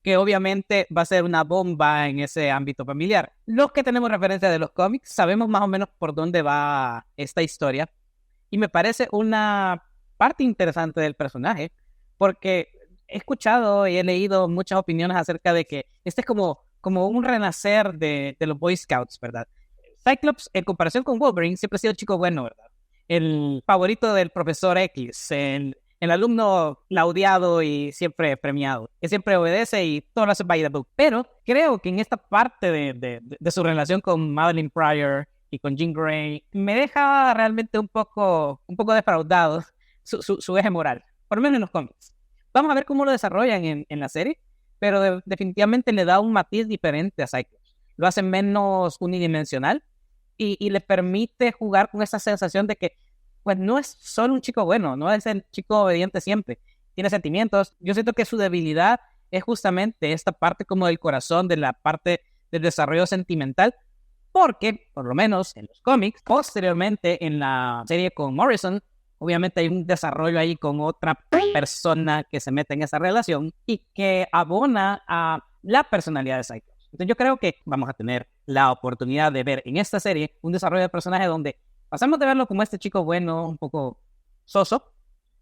que obviamente va a ser una bomba en ese ámbito familiar. Los que tenemos referencia de los cómics sabemos más o menos por dónde va esta historia, y me parece una parte interesante del personaje, porque he escuchado y he leído muchas opiniones acerca de que este es como un renacer de los Boy Scouts, ¿verdad? Cyclops, en comparación con Wolverine, siempre ha sido chico bueno, ¿verdad? El favorito del profesor X, el alumno laudeado y siempre premiado, que siempre obedece y todo lo hace by the book. Pero creo que en esta parte de su relación con Madeline Pryor y con Jean Grey, me deja realmente un poco defraudado su eje moral, por lo menos en los cómics. Vamos a ver cómo lo desarrollan en la serie, pero definitivamente le da un matiz diferente a Cyclops. Lo hace menos unidimensional y le permite jugar con esa sensación de que pues no es solo un chico bueno, no es el chico obediente siempre, tiene sentimientos. Yo siento que su debilidad es justamente esta parte como del corazón, de la parte del desarrollo sentimental, porque por lo menos en los cómics, posteriormente en la serie con Morrison, obviamente hay un desarrollo ahí con otra persona que se mete en esa relación y que abona a la personalidad de Cyclops. Entonces yo creo que vamos a tener la oportunidad de ver en esta serie un desarrollo de personaje donde pasamos de verlo como este chico bueno, un poco soso,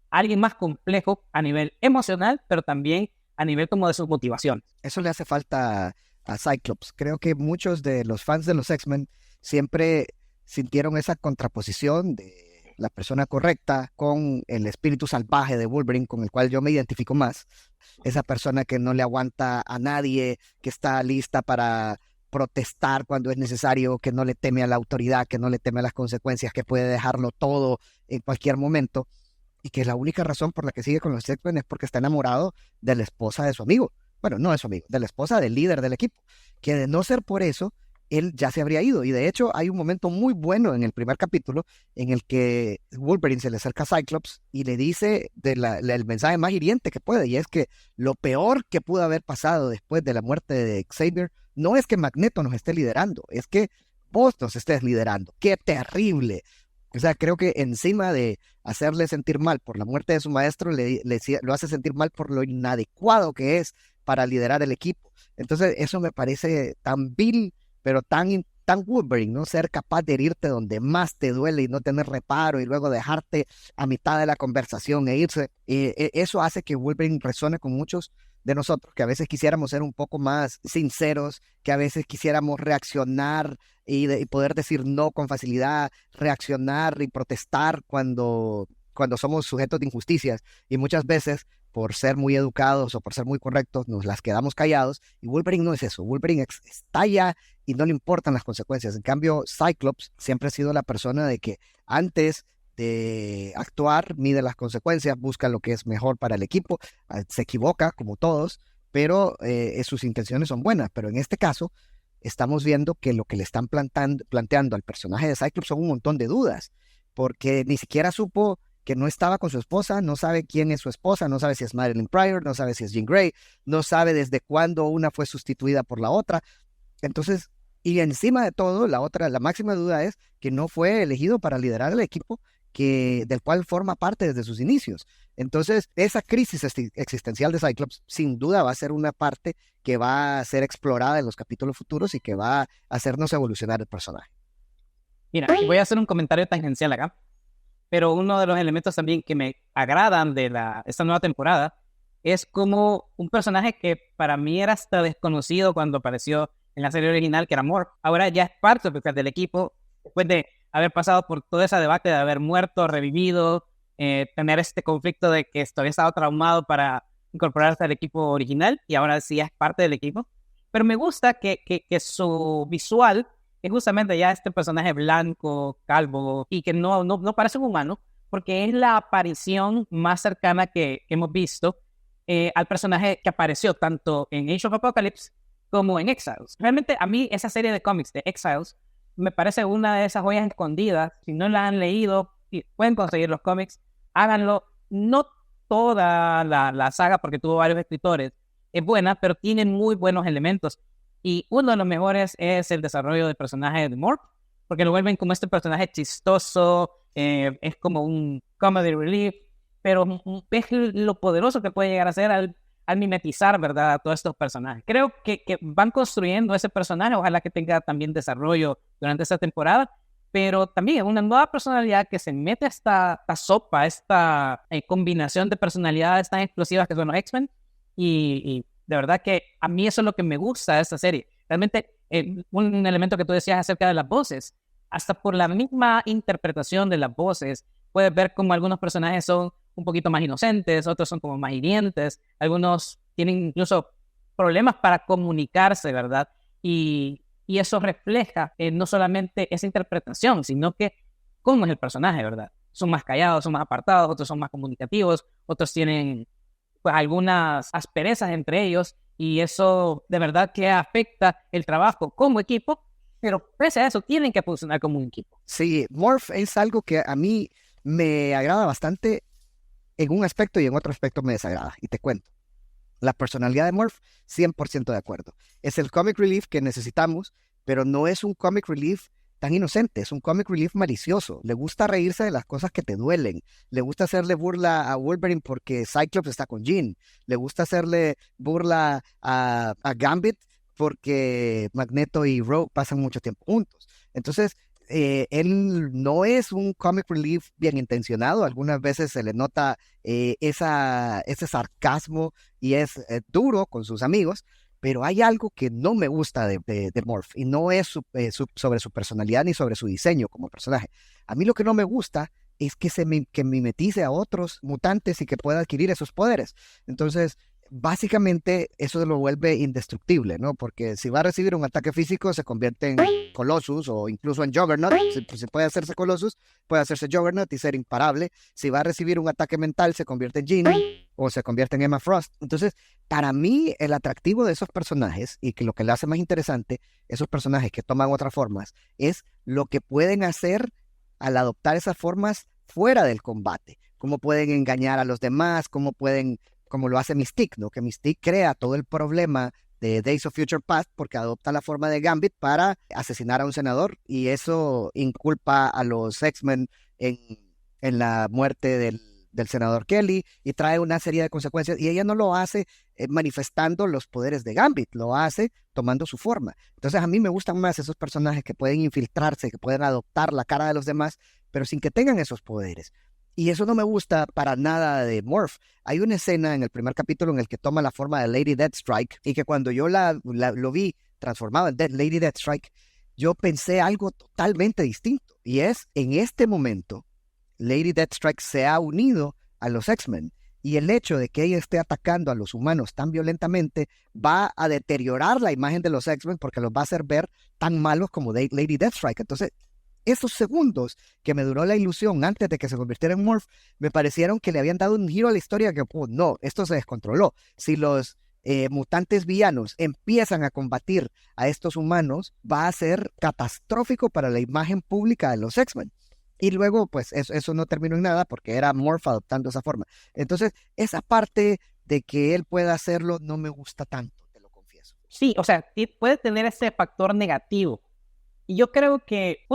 a alguien más complejo a nivel emocional, pero también a nivel como de sus motivaciones. Eso le hace falta a Cyclops. Creo que muchos de los fans de los X-Men siempre sintieron esa contraposición de la persona correcta con el espíritu salvaje de Wolverine, con el cual yo me identifico más. Esa persona que no le aguanta a nadie, que está lista para protestar cuando es necesario, que no le teme a la autoridad, que no le teme a las consecuencias, que puede dejarlo todo en cualquier momento, y que la única razón por la que sigue con los X-Men es porque está enamorado de la esposa de su amigo. Bueno, no de su amigo, de la esposa del líder del equipo, que de no ser por eso, él ya se habría ido. Y de hecho hay un momento muy bueno en el primer capítulo en el que Wolverine se le acerca a Cyclops y le dice el mensaje más hiriente que puede, y es que lo peor que pudo haber pasado después de la muerte de Xavier no es que Magneto nos esté liderando, es que vos nos estés liderando. ¡Qué terrible! O sea, creo que encima de hacerle sentir mal por la muerte de su maestro, lo hace sentir mal por lo inadecuado que es para liderar el equipo. Entonces eso me parece tan vil, pero tan Wolverine, ¿no? Ser capaz de herirte donde más te duele y no tener reparo y luego dejarte a mitad de la conversación e irse. Eso hace que Wolverine resuene con muchos de nosotros, que a veces quisiéramos ser un poco más sinceros, que a veces quisiéramos reaccionar y poder decir no con facilidad, reaccionar y protestar cuando somos sujetos de injusticias. Y muchas veces, por ser muy educados o por ser muy correctos, nos las quedamos callados. Y Wolverine no es eso. Wolverine estalla y no le importan las consecuencias. En cambio, Cyclops siempre ha sido la persona de que antes de actuar, mide las consecuencias, busca lo que es mejor para el equipo, se equivoca como todos, pero sus intenciones son buenas. Pero en este caso, estamos viendo que lo que le están planteando al personaje de Cyclops son un montón de dudas, porque ni siquiera supo que no estaba con su esposa, no sabe quién es su esposa, no sabe si es Madeline Pryor, no sabe si es Jean Grey, no sabe desde cuándo una fue sustituida por la otra. Entonces, y encima de todo, la máxima duda es que no fue elegido para liderar el equipo del cual forma parte desde sus inicios. Entonces, esa crisis existencial de Cyclops sin duda va a ser una parte que va a ser explorada en los capítulos futuros y que va a hacernos evolucionar el personaje. Mira, voy a hacer un comentario tangencial acá, pero uno de los elementos también que me agradan de esta nueva temporada es como un personaje que para mí era hasta desconocido cuando apareció en la serie original, que era Morph. Ahora ya es parte del equipo, después de haber pasado por todo ese debate de haber muerto, revivido, tener este conflicto de que todavía estaba traumado para incorporarse al equipo original y ahora sí es parte del equipo. Pero me gusta que su visual es justamente ya este personaje blanco, calvo y que no parece un humano, porque es la aparición más cercana que hemos visto al personaje que apareció tanto en Age of Apocalypse como en Exiles. Realmente a mí esa serie de cómics de Exiles me parece una de esas joyas escondidas. Si no la han leído y pueden conseguir los cómics, háganlo. No toda la saga, porque tuvo varios escritores, es buena, pero tiene muy buenos elementos. Y uno de los mejores es el desarrollo del personaje de Morph, porque lo vuelven como este personaje chistoso, es como un comedy relief, pero ves lo poderoso que puede llegar a ser al mimetizar, ¿verdad?, a todos estos personajes. Creo que van construyendo ese personaje, ojalá que tenga también desarrollo durante esta temporada, pero también una nueva personalidad que se mete a esta sopa, esta combinación de personalidades tan explosivas que son los X-Men, y de verdad que a mí eso es lo que me gusta de esta serie. Realmente, un elemento que tú decías acerca de las voces, hasta por la misma interpretación de las voces, puedes ver como algunos personajes son un poquito más inocentes, otros son como más hirientes, algunos tienen incluso problemas para comunicarse, ¿verdad? Y eso refleja no solamente esa interpretación, sino que cómo es el personaje, ¿verdad? Son más callados, son más apartados, otros son más comunicativos, otros tienen pues algunas asperezas entre ellos, y eso de verdad que afecta el trabajo como equipo, pero pese a eso tienen que funcionar como un equipo. Sí, Morph es algo que a mí me agrada bastante en un aspecto y en otro aspecto me desagrada, y te cuento. La personalidad de Morph, 100% de acuerdo. Es el comic relief que necesitamos, pero no es un comic relief tan inocente, es un comic relief malicioso. Le gusta reírse de las cosas que te duelen. Le gusta hacerle burla a Wolverine porque Cyclops está con Jean. Le gusta hacerle burla a Gambit porque Magneto y Rogue pasan mucho tiempo juntos. Entonces, él no es un comic relief bien intencionado. Algunas veces se le nota ese sarcasmo y es duro con sus amigos, pero hay algo que no me gusta de Morph, y no es sobre su personalidad ni sobre su diseño como personaje. A mí lo que no me gusta es que mimetice a otros mutantes y que pueda adquirir esos poderes. Entonces, básicamente eso lo vuelve indestructible, ¿no? Porque si va a recibir un ataque físico, se convierte en Colossus o incluso en Juggernaut. Si puede hacerse Colossus, puede hacerse Juggernaut y ser imparable. Si va a recibir un ataque mental, se convierte en Jean o se convierte en Emma Frost. Entonces, para mí, el atractivo de esos personajes y que lo que le hace más interesante, esos personajes que toman otras formas, es lo que pueden hacer al adoptar esas formas fuera del combate. Cómo pueden engañar a los demás, como lo hace Mystique, ¿no? Que Mystique crea todo el problema de Days of Future Past porque adopta la forma de Gambit para asesinar a un senador, y eso inculpa a los X-Men en la muerte del senador Kelly y trae una serie de consecuencias, y ella no lo hace manifestando los poderes de Gambit, lo hace tomando su forma. Entonces a mí me gustan más esos personajes que pueden infiltrarse, que pueden adoptar la cara de los demás, pero sin que tengan esos poderes. Y eso no me gusta para nada de Morph. Hay una escena en el primer capítulo en el que toma la forma de Lady Deathstrike y que cuando yo lo vi transformado en Lady Deathstrike, yo pensé algo totalmente distinto. Y es, en este momento, Lady Deathstrike se ha unido a los X-Men. Y el hecho de que ella esté atacando a los humanos tan violentamente va a deteriorar la imagen de los X-Men porque los va a hacer ver tan malos como Lady Deathstrike. Entonces, esos segundos que me duró la ilusión antes de que se convirtiera en Morph, me parecieron que le habían dado un giro a la historia que, no, esto se descontroló. Si los mutantes villanos empiezan a combatir a estos humanos, va a ser catastrófico para la imagen pública de los X-Men. Y luego, pues, eso no terminó en nada porque era Morph adoptando esa forma. Entonces, esa parte de que él pueda hacerlo no me gusta tanto, te lo confieso. Sí, o sea, puede tener ese factor negativo. Y yo creo que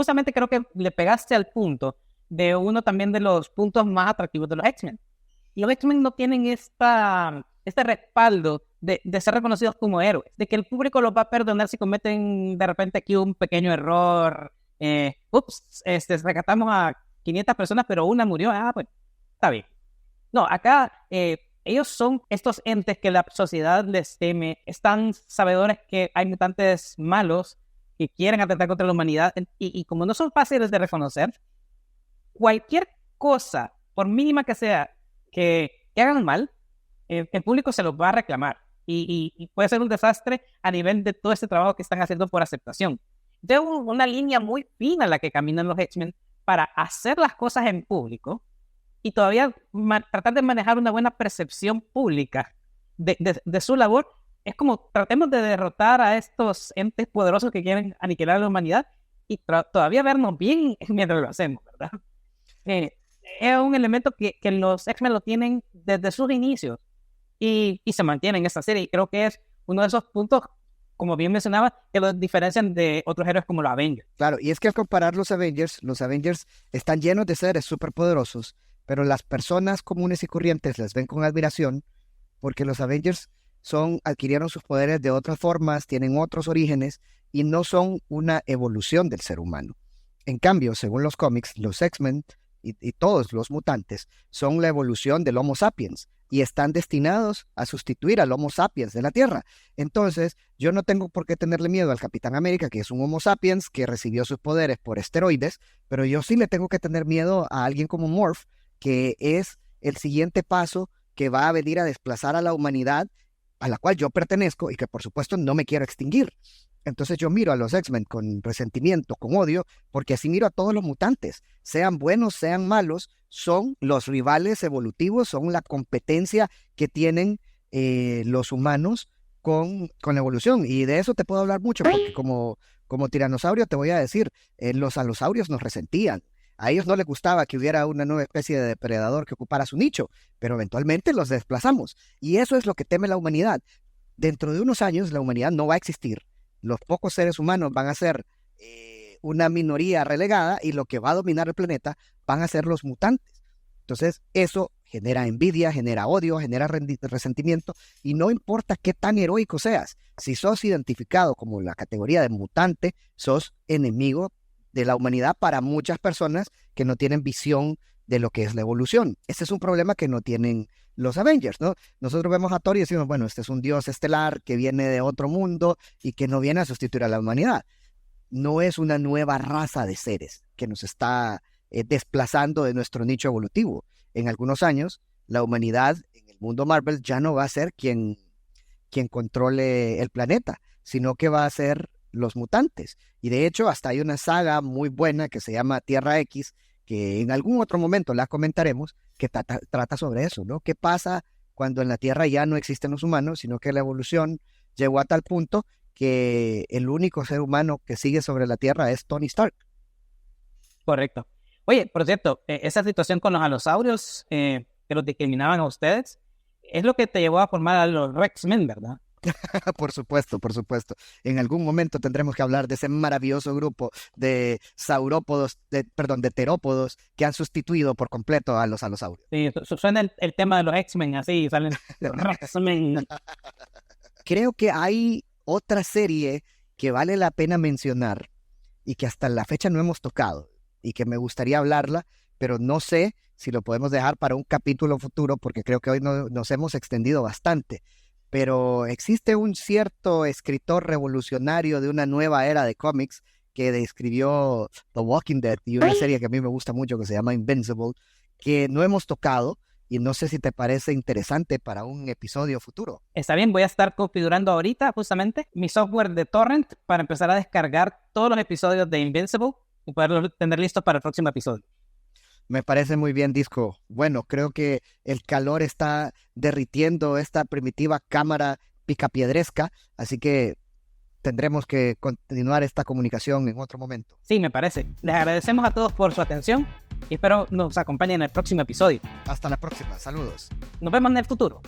le pegaste al punto de uno también de los puntos más atractivos de los X-Men. Y los X-Men no tienen este respaldo de ser reconocidos como héroes, de que el público los va a perdonar si cometen de repente aquí un pequeño error. Rescatamos a 500 personas, pero una murió. Pues, está bien. No, acá ellos son estos entes que la sociedad les teme, están sabedores que hay mutantes malos que quieren atentar contra la humanidad, y como no son fáciles de reconocer, cualquier cosa, por mínima que sea, que hagan mal, el público se los va a reclamar, y puede ser un desastre a nivel de todo este trabajo que están haciendo por aceptación. De una línea muy fina la que caminan los X-Men para hacer las cosas en público y todavía tratar de manejar una buena percepción pública de su labor. Es como tratemos de derrotar a estos entes poderosos que quieren aniquilar a la humanidad y todavía vernos bien mientras lo hacemos, ¿verdad? Es un elemento que los X-Men lo tienen desde sus inicios y se mantiene en esta serie, y creo que es uno de esos puntos, como bien mencionaba, que los diferencian de otros héroes como los Avengers. Claro, y es que al comparar los Avengers están llenos de seres superpoderosos, pero las personas comunes y corrientes les ven con admiración porque los Avengers adquirieron sus poderes de otras formas, tienen otros orígenes y no son una evolución del ser humano. En cambio, según los cómics, los X-Men y todos los mutantes son la evolución del Homo sapiens y están destinados a sustituir al Homo sapiens de la Tierra. Entonces, yo no tengo por qué tenerle miedo al Capitán América, que es un Homo sapiens que recibió sus poderes por esteroides, pero yo sí le tengo que tener miedo a alguien como Morph, que es el siguiente paso que va a venir a desplazar a la humanidad a la cual yo pertenezco y que por supuesto no me quiero extinguir. Entonces yo miro a los X-Men con resentimiento, con odio, porque así miro a todos los mutantes, sean buenos, sean malos, son los rivales evolutivos, son la competencia que tienen los humanos con la evolución. Y de eso te puedo hablar mucho, porque como tiranosaurio te voy a decir, los alosaurios nos resentían. A ellos no les gustaba que hubiera una nueva especie de depredador que ocupara su nicho, pero eventualmente los desplazamos. Y eso es lo que teme la humanidad. Dentro de unos años la humanidad no va a existir. Los pocos seres humanos van a ser una minoría relegada y lo que va a dominar el planeta van a ser los mutantes. Entonces eso genera envidia, genera odio, genera resentimiento, y no importa qué tan heroico seas, si sos identificado como la categoría de mutante, sos enemigo de la humanidad para muchas personas que no tienen visión de lo que es la evolución. Ese es un problema que no tienen los Avengers, ¿no? Nosotros vemos a Thor y decimos, bueno, este es un dios estelar que viene de otro mundo y que no viene a sustituir a la humanidad. No es una nueva raza de seres que nos está desplazando de nuestro nicho evolutivo. En algunos años, la humanidad en el mundo Marvel ya no va a ser quien controle el planeta, sino que va a ser los mutantes. Y de hecho, hasta hay una saga muy buena que se llama Tierra X, que en algún otro momento la comentaremos, que trata sobre eso, ¿no? ¿Qué pasa cuando en la Tierra ya no existen los humanos, sino que la evolución llegó a tal punto que el único ser humano que sigue sobre la Tierra es Tony Stark? Correcto. Oye, por cierto, esa situación con los alosaurios que los discriminaban a ustedes, es lo que te llevó a formar a los X-Men, ¿verdad? Por supuesto, por supuesto. En algún momento tendremos que hablar de ese maravilloso grupo de de terópodos que han sustituido por completo a los alosaurios. Sí, suena el tema de los X-Men, así salen los X-Men. Creo que hay otra serie que vale la pena mencionar y que hasta la fecha no hemos tocado y que me gustaría hablarla, pero no sé si lo podemos dejar para un capítulo futuro, porque creo que hoy nos hemos extendido bastante. Pero existe un cierto escritor revolucionario de una nueva era de cómics que describió The Walking Dead y una serie que a mí me gusta mucho que se llama Invincible, que no hemos tocado y no sé si te parece interesante para un episodio futuro. Está bien, voy a estar configurando ahorita justamente mi software de torrent para empezar a descargar todos los episodios de Invincible y poderlos tener listos para el próximo episodio. Me parece muy bien, Disco. Bueno, creo que el calor está derritiendo esta primitiva cámara picapiedresca, así que tendremos que continuar esta comunicación en otro momento. Sí, me parece. Les agradecemos a todos por su atención y espero nos acompañen en el próximo episodio. Hasta la próxima. Saludos. Nos vemos en el futuro.